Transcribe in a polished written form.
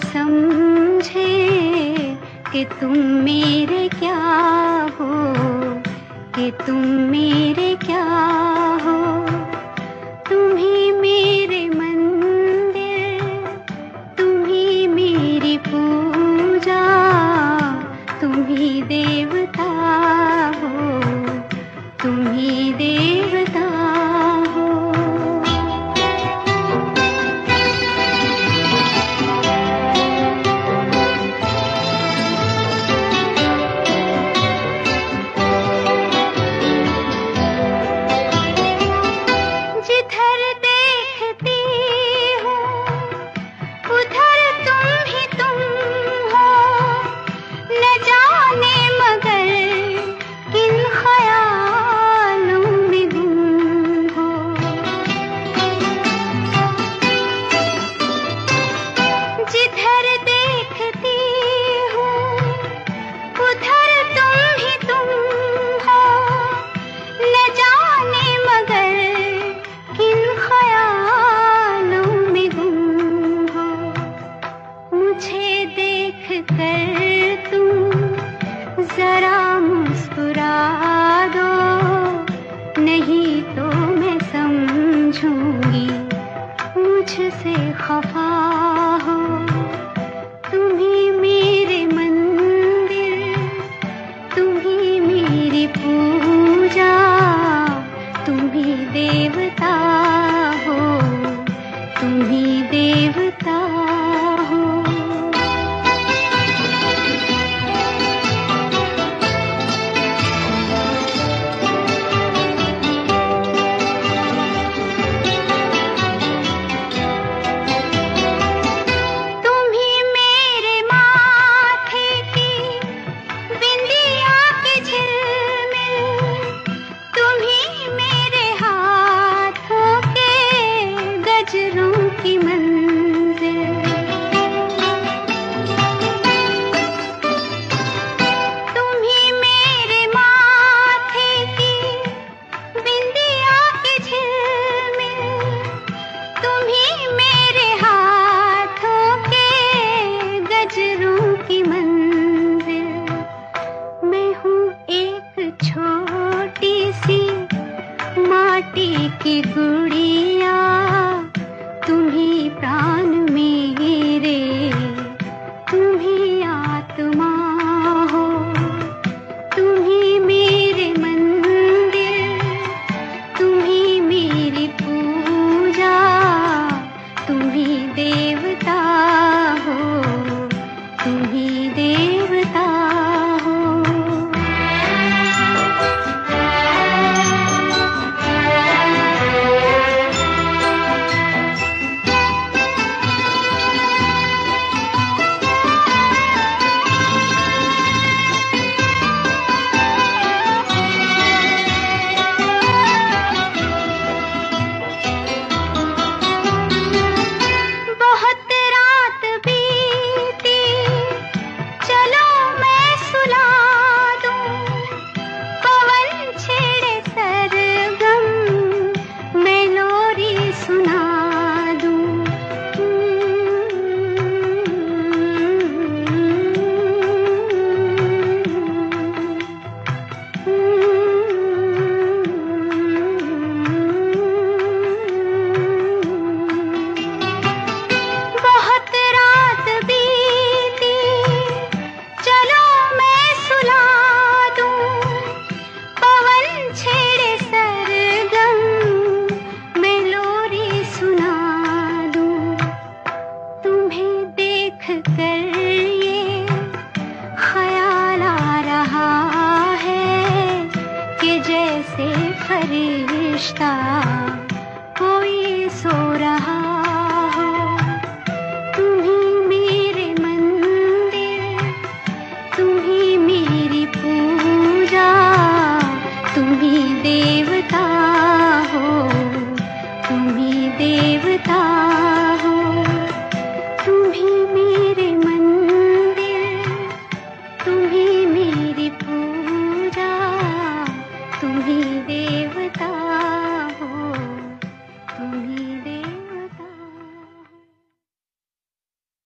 समझे कि तुम मेरे क्या हो, कि तुम मेरे क्या हो। तुम ही मेरे मंदिर, तुम ही मेरी पूजा, तुम ही देवता हो, तुम ही देवता हो। जिधर देखती हूँ उधर तुम ही तुम हो, न जाने मगर किन ख्यालों में गुम हो। जिधर देखती हूँ उधर तुम ही तुम हो, न जाने मगर किन ख्यालों में गुम हो। मुझे देख कर तुम जरा मुस्कुरा दो, नहीं तो मैं समझूंगी मुझसे खफा हो। तुम ही मेरे मंदिर, तुम ही मेरी पूजा, तुम ही देवता हो, तुम ही देवता हो। तुम ही मेरे माथे की बिंदिया की झिलमिल, तुम ही मेरे हाथों के गजरों की मंजिल। तुम ही मेरे माथे की बिंदिया की झिलमिल, तुम ही मेरे हाथों के गजरों की मंजिल। मैं हूँ एक छोटी सी माटी की गुड़िया, तुम ही प्राण मेरे, तुम ही आत्मा हो। तुम ही मेरे मंदिर, तुम ही मेरी पूजा, तुम ही देवता हो, तुम ही देवता हो। बहुत रात बीती, चलो मैं सुला दूं, पवन छेड़े सरगम, मैं लोरी सुना दूं। बहुत रात बीती, चलो मैं सुला दूं, पवन छेड़े सरगम, मैं लोरी सुना दूं। तुम्हें देख कर ये ख्याल आ रहा है कि जैसे फरिश्ता कोई